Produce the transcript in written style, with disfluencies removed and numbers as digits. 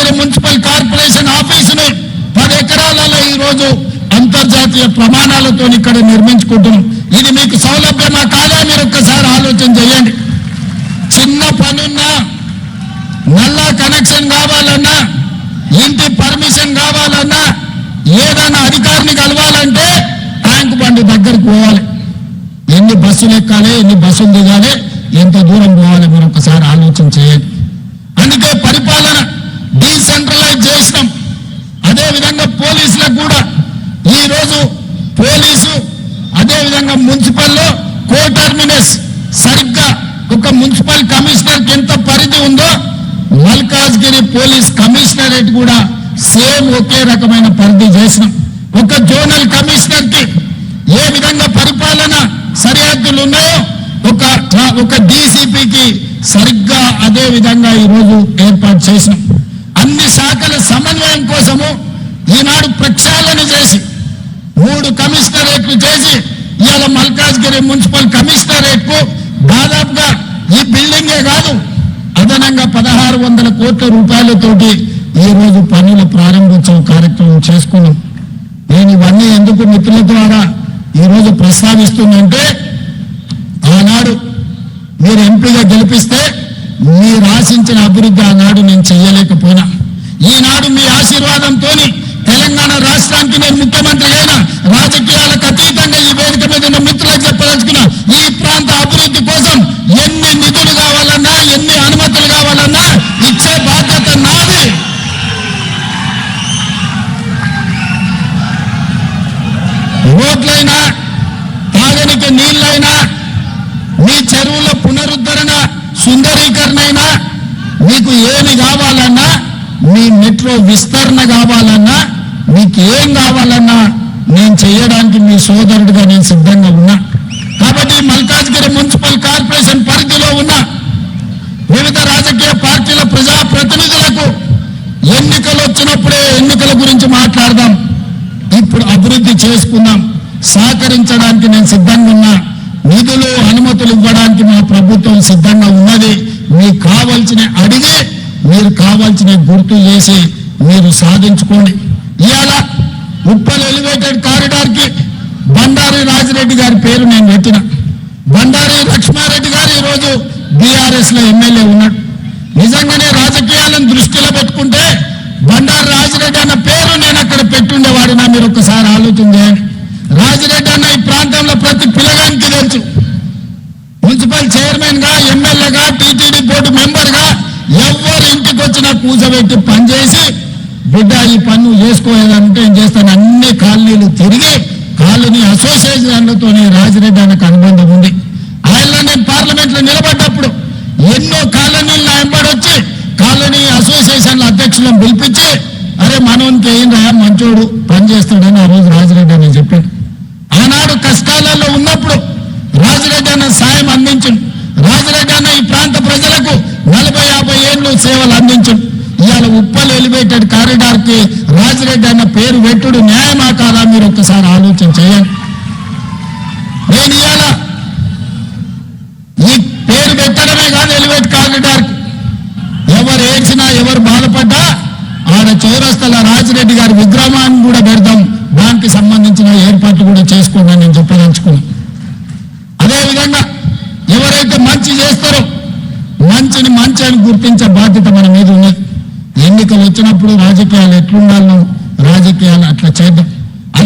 Malkajgiri municipal corporation ఆఫీసుని 10 ఎకరాలలో ఈ రోజు అంతర్జాతీయ ప్రమాణాలతో ఇక్కడ నిర్మించుకుంటున్నాం. ఇది మీకు సౌలభ్యమా కాదా మీరు ఒక్కసారి ఆలోచన చేయండి. చిన్న పనున్నా, నల్లా కనెక్షన్ కావాలన్నా, ఇంటి పర్మిషన్ కావాలన్నా, ఏదైనా అధికారిని కలవాలంటే ట్యాంక్ బండి దగ్గరకు పోవాలి. ఎన్ని బస్సులు ఎక్కాలి, ఎన్ని బస్సులు దిగాలి, ఎంత దూరం పోవాలి మీరు ఒకసారి ఆలోచన చేయండి. అందుకే పరిపాలన డీసెంట్రలైజ్ చేసినాం. అదేవిధంగా పోలీసులకు కూడా ఈరోజు పోలీసు అదేవిధంగా మున్సిపల్లో కోటర్మినస్ సరిగ్గా ఒక మున్సిపల్ కమిషనర్కి ఎంత పరిధి ఉందో మల్కాజ్గిరి పోలీస్ కమిషనరేట్ కూడా సేమ్ ఒకే రకమైన పరిధి చేసినాం. ఒక జోనల్ కమిషనర్ కి ఏ విధంగా పరిపాలన సరిహద్దులు ఉన్నాయో ఒక డీసీపీకి సరిగ్గా అదే విధంగా ఈరోజు ఏర్పాటు చేసినాం. అన్ని శాఖల సమన్వయం కోసము ఈనాడు ప్రక్షాళన చేసి 3 కమిషనరేట్లు చేసి ఇవాళ మల్కాజ్గిరి మున్సిపల్ కమిషనరేట్ కు దాదాపుగా ఈ బిల్డింగే కాదు అదనంగా 1600 కోట్ల రూపాయలతోటి ఈ రోజు పనుల ప్రారంభోత్సవ కార్యక్రమం చేసుకున్నాం. నేను ఇవన్నీ ఎందుకు మిత్రుల ద్వారా ఈ రోజు ప్రస్తావిస్తుందంటే, ఆనాడు మీరు ఎంపీగా గెలిపిస్తే మీరు ఆశించిన అభివృద్ధి ఆనాడు నేను చేయలేకపోయినా, ఈనాడు మీ ఆశీర్వాదంతో తెలంగాణ రాష్ట్రానికి నేను ముఖ్యమంత్రి అయినా రాజకీయాలకు అతీతంగా ఈ వేదిక మీద ఉన్న మిత్రులకు చెప్పదలుచుకున్నా, ఈ ప్రాంత అభివృద్ధి కోసం ఎన్ని నిధులు కావాలన్నా, ఎన్ని అనుమతులు కావాలన్నా ఇచ్చే బాధ్యత నాది. రోడ్లైనా, తాగనికి నీళ్ళైనా, మీ చెరువుల పునరుద్ధరణ సుందరీకరణ అయినా, మీకు ఏమి కావాలన్నా, మీ మెట్రో విస్తరణ కావాలన్నా, మీకు ఏం కావాలన్నా నేను చేయడానికి మీ సోదరుడిగా నేను సిద్ధంగా ఉన్నా. కాబట్టి మల్కాజ్గిరి మున్సిపల్ కార్పొరేషన్ పరిధిలో ఉన్న వివిధ రాజకీయ పార్టీల ప్రజాప్రతినిధులకు ఎన్నికలు వచ్చినప్పుడే ఎన్నికల గురించి మాట్లాడదాం. ఇప్పుడు అభివృద్ధి చేసుకుందాం. సహకరించడానికి నేను సిద్ధంగా ఉన్నా. నిధులు అనుమతులు ఇవ్వడానికి మా ప్రభుత్వం సిద్ధంగా ఉన్నది. మీకు కావాల్సిన అడిగి మీరు కావాల్సిన గుర్తు చేసి మీరు సాధించుకోండి. ఇవాళ ఉప్పల్ ఎలివేటెడ్ కారిడార్ కి బండారి రాజిరెడ్డి గారి పేరు నేను పెట్టిన. బండారి లక్ష్మారెడ్డి గారు ఈరోజు బీఆర్ఎస్ లో ఎమ్మెల్యే ఉన్నాడు. నిజంగానే రాజకీయాలను దృష్టిలో పెట్టుకుంటే బండారి రాజిరెడ్డి అన్న పేరు నేను అక్కడ పెట్టుండేవాడినా మీరు ఒక్కసారి ఆలోచన చేయండి. రాజిరెడ్డి అన్న ఈ ప్రాంతంలో ప్రతి పిల్లగానికి తెలుసు. మున్సిపల్ చైర్మన్ గా, ఎమ్మెల్యేగా, టీటీడీ బోర్డు మెంబర్ గా ఎవరు ఇంటికి వచ్చినా కూర్చోబెట్టి పనిచేసి, బిడ్డ ఈ పన్ను చేసుకోలేదంటే ఏం చేస్తాను, అన్ని కాలనీలు తిరిగి కాలనీ అసోసియేషన్లతో రాజిరెడ్డి అన్నకు అనుబంధం ఉంది. ఆయన నేను పార్లమెంట్ లో నిలబడ్డప్పుడు ఎన్నో కాలనీలు నా వెంబడొచ్చి కాలనీ అసోసియేషన్ల అధ్యక్షులను పిలిపించి, అరే మనోనికి ఏం రా మంచోడు పనిచేస్తాడని ఆ రోజు రాజిరెడ్డి అని చెప్పాడు. ఆనాడు కష్టాలలో ఉన్నప్పుడు రాజిరెడ్డి అన్న సాయం అందించండి. రాజిరెడ్డి అన్న ఈ ప్రాంత ప్రజలకు 40-50 ఏళ్ళు సేవలు అందించండి. ఇవాళ ఉప్పల్ ఎలివేటెడ్ కారిడార్ కి రాజిరెడ్డి అన్న పేరు పెట్టుడు న్యాయమా కాదా మీరు ఒక్కసారి ఆలోచన చేయండి. నేను ఇవాళ ఈ పేరు పెట్టడమే కాదు, ఎలివేట్ కారిడార్ ఎవరు ఏడ్చినా ఎవరు బాధపడ్డా ఆడ చౌరస్తల రాజిరెడ్డి గారి విగ్రహాన్ని కూడా పెడతాం. దానికి సంబంధించిన ఏర్పాట్లు కూడా చేసుకోండి నేను చెప్పదలుచుకున్నాను. అదేవిధంగా ఎవరైతే మంచి చేస్తారో మంచిని మంచి అని గుర్తించే బాధ్యత మన మీద ఉన్నది. ఎన్నికలు వచ్చినప్పుడు రాజకీయాలు ఎట్లుండాలో రాజకీయాలు అట్లా చేద్దాం.